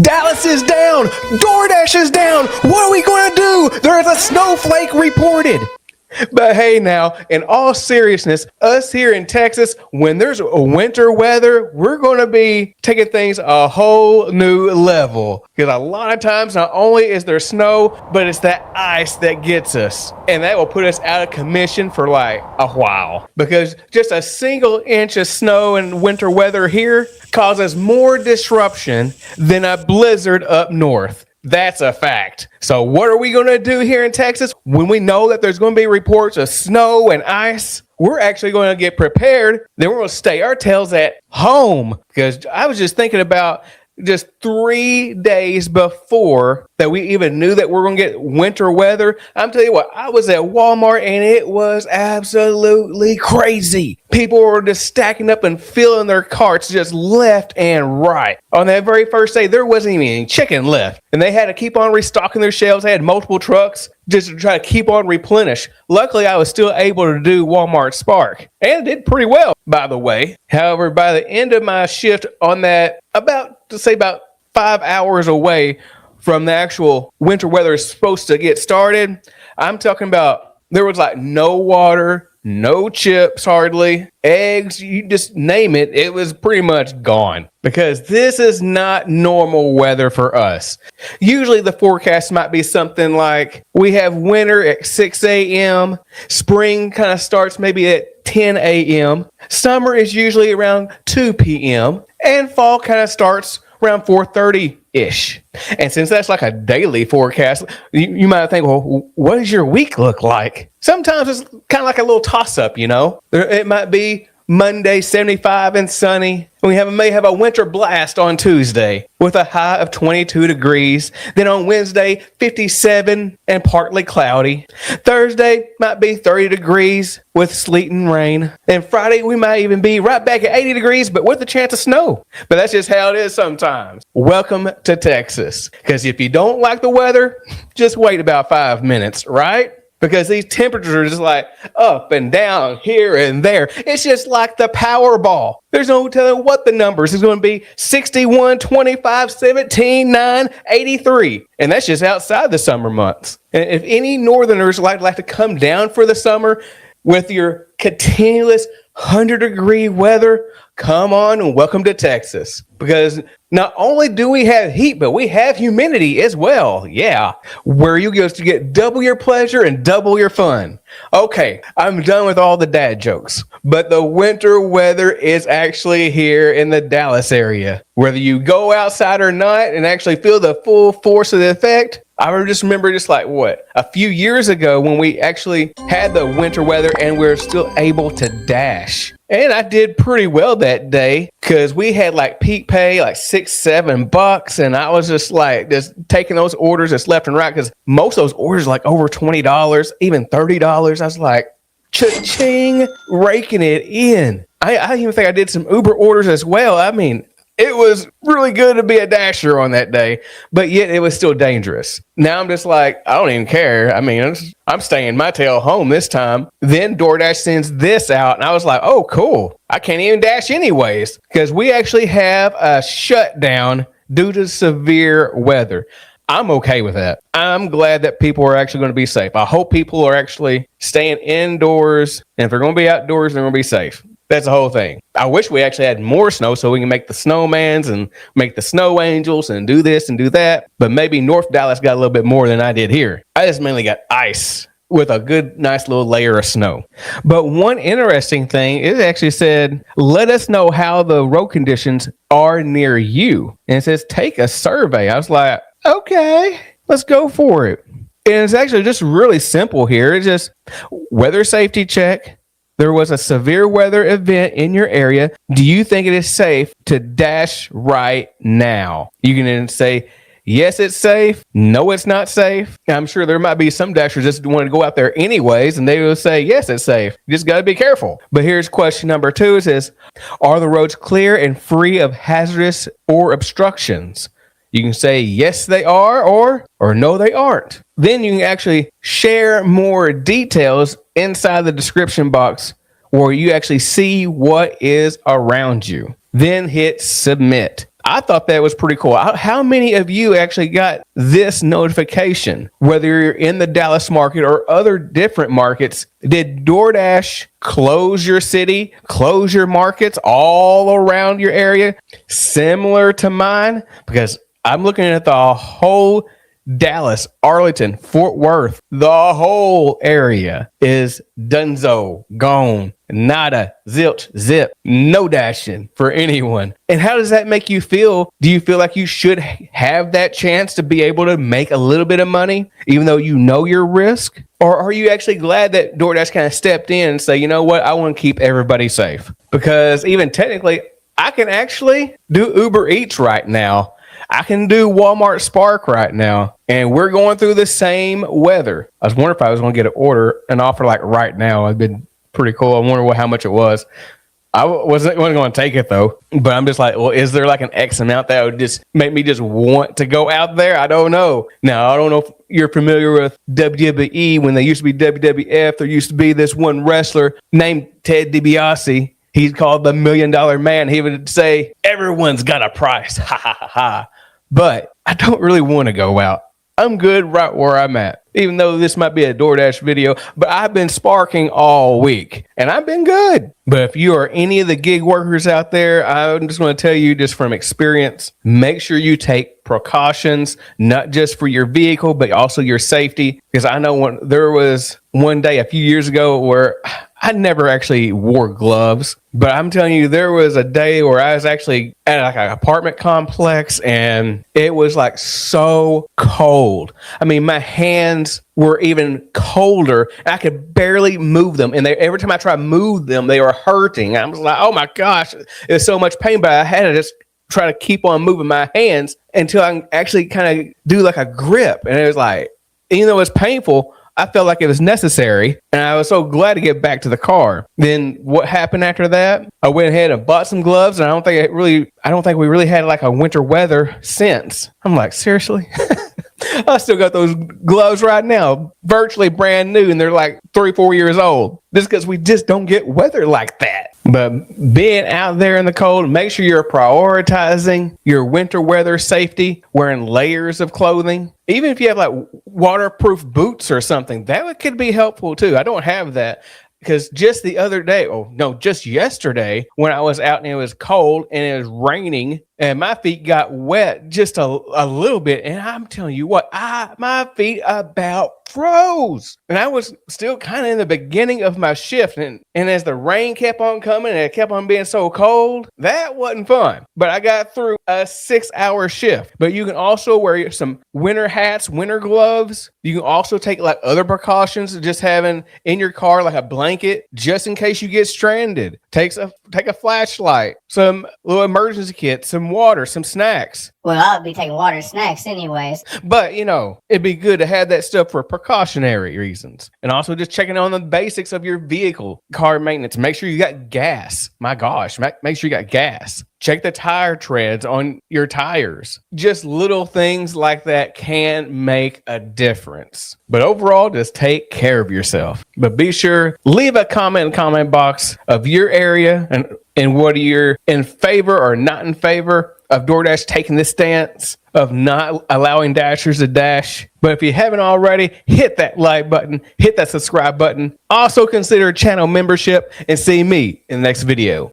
Dallas is down. Doordash is down. What are we going to do? There's a snowflake reported. But hey, now, in all seriousness, us here in Texas, when there's winter weather, we're going to be taking things a whole new level. Because a lot of times, not only is there snow, but it's that ice that gets us. And that will put us out of commission for like a while. Because just a single inch of snow in winter weather here causes more disruption than a blizzard up north. That's a fact. So what are we going to do here in Texas when we know that there's going to be reports of snow and ice? We're actually going to get prepared. Then we're going to stay our tails at home. Because I was just thinking about just 3 days before that we even knew that we're going to get winter weather. I'm telling you what, I was at Walmart and it was absolutely crazy. People were just stacking up and filling their carts just left and right. On that very first day, there wasn't even any chicken left. And they had to keep on restocking their shelves. They had multiple trucks just to try to keep on replenish. Luckily, I was still able to do Walmart Spark. And it did pretty well, by the way. However, by the end of my shift on that, about 5 hours away from the actual winter weather is supposed to get started, I'm talking about there was like no water, no chips hardly, eggs, you just name it, it was pretty much gone. Because this is not normal weather for us. Usually the forecast might be something like we have winter at 6 a.m., spring kind of starts maybe at 10 a.m., summer is usually around 2 p.m., and fall kind of starts around 4:30-ish. And since that's like a daily forecast, you might think, well, what does your week look like? Sometimes it's kind of like a little toss-up, you know? It might be Monday, 75 and sunny. We may have a winter blast on Tuesday with a high of 22 degrees. Then on Wednesday, 57 and partly cloudy. Thursday might be 30 degrees with sleet and rain. And Friday, we might even be right back at 80 degrees, but with a chance of snow. But that's just how it is sometimes. Welcome to Texas. Because if you don't like the weather, just wait about 5 minutes, right? Because these temperatures are just like up and down here and there. It's just like the Powerball. There's no telling what the numbers is going to be. 61, 25, 17, 9, 83. And that's just outside the summer months. And if any northerners like to come down for the summer with your continuous 100-degree weather, come on and welcome to Texas. Because not only do we have heat, but we have humidity as well. Yeah, where you go to get double your pleasure and double your fun. Okay, I'm done with all the dad jokes. But the winter weather is actually here in the Dallas area. Whether you go outside or not and actually feel the full force of the effect, I just remember a few years ago when we actually had the winter weather and we were still able to dash. And I did pretty well that day because we had like peak pay, like $6-7. And I was just taking those orders just left and right because most of those orders like over $20, even $30. I was like, cha-ching, raking it in. I even think I did some Uber orders as well. I mean, it was really good to be a dasher on that day, but yet it was still dangerous. Now I'm just like, I don't even care. I mean, I'm staying my tail home this time. Then DoorDash sends this out, and I was like, oh, cool. I can't even dash anyways, because we actually have a shutdown due to severe weather. I'm okay with that. I'm glad that people are actually going to be safe. I hope people are actually staying indoors, and if they're going to be outdoors, they're going to be safe. That's the whole thing. I wish we actually had more snow so we can make the snowmans and make the snow angels and do this and do that. But maybe North Dallas got a little bit more than I did here. I just mainly got ice with a good, nice little layer of snow. But one interesting thing, it actually said, let us know how the road conditions are near you. And it says, take a survey. I was like, okay, let's go for it. And it's actually just really simple here. It's just weather safety check. There was a severe weather event in your area. Do you think it is safe to dash right now? You can then say, yes, it's safe. No, it's not safe. I'm sure there might be some dashers just want to go out there anyways, and they will say, yes, it's safe. You just got to be careful. But here's question number 2. It says, are the roads clear and free of hazardous or obstructions? You can say, yes, they are, or no, they aren't. Then you can actually share more details inside the description box where you actually see what is around you. Then hit submit. I thought that was pretty cool. How many of you actually got this notification? Whether you're in the Dallas market or other different markets, did DoorDash close your city, close your markets all around your area, similar to mine? Because I'm looking at the whole Dallas, Arlington, Fort Worth, the whole area is dunzo, gone, nada, zilch, zip, no dashing for anyone. And how does that make you feel? Do you feel like you should have that chance to be able to make a little bit of money, even though you know your risk? Or are you actually glad that DoorDash kind of stepped in and say, you know what, I want to keep everybody safe? Because even technically, I can actually do Uber Eats right now. I can do Walmart Spark right now, and we're going through the same weather. I was wondering if I was going to get an offer like right now. It'd been pretty cool. I wonder how much it was. I wasn't going to take it though, but I'm just like, well, is there like an X amount that would just make me just want to go out there? I don't know. Now, I don't know if you're familiar with WWE. When they used to be WWF, there used to be this one wrestler named Ted DiBiase. He's called the $1 Million Man. He would say, everyone's got a price. Ha ha ha ha. But I don't really want to go out. I'm good right where I'm at, even though this might be a DoorDash video, but I've been sparking all week and I've been good. But if you are any of the gig workers out there, I'm just going to tell you just from experience, make sure you take precautions, not just for your vehicle, but also your safety. Because I know there was one day a few years ago where I never actually wore gloves, but I'm telling you, there was a day where I was actually at like an apartment complex and it was like so cold. I mean, my hands were even colder. I could barely move them. And every time I tried to move them, they were hurting. I was like, oh my gosh, it was so much pain, but I had to just try to keep on moving my hands until I can actually kind of do like a grip. And it was like, even though it was painful, I felt like it was necessary, and I was so glad to get back to the car. Then what happened after that? I went ahead and bought some gloves, and I don't think we really had like a winter weather since. I'm like, seriously? I still got those gloves right now, virtually brand new, and they're like 3-4 years old. Just because we just don't get weather like that. But being out there in the cold, make sure you're prioritizing your winter weather safety, wearing layers of clothing. Even if you have like waterproof boots or something, that could be helpful too. I don't have that. Because just the other day, just yesterday, when I was out and it was cold and it was raining and my feet got wet just a little bit. And I'm telling you what, my feet about froze. And I was still kind of in the beginning of my shift. And as the rain kept on coming and it kept on being so cold, that wasn't fun. But I got through a 6-hour shift. But you can also wear some winter hats, winter gloves. You can also take like other precautions, just having in your car like a blanket just in case you get stranded. Take a flashlight, some little emergency kit, some water, some snacks. Well, I'll be taking water and snacks anyways. But, it'd be good to have that stuff for precautionary reasons. And also just checking on the basics of your vehicle, car maintenance. Make sure you got gas. My gosh, make sure you got gas. Check the tire treads on your tires. Just little things like that can make a difference. But overall, just take care of yourself. But be sure, leave a comment in the comment box of your area and whether you're in favor or not in favor of DoorDash taking this stance of not allowing dashers to dash. But if you haven't already, hit that like button, hit that subscribe button. Also consider channel membership and see me in the next video.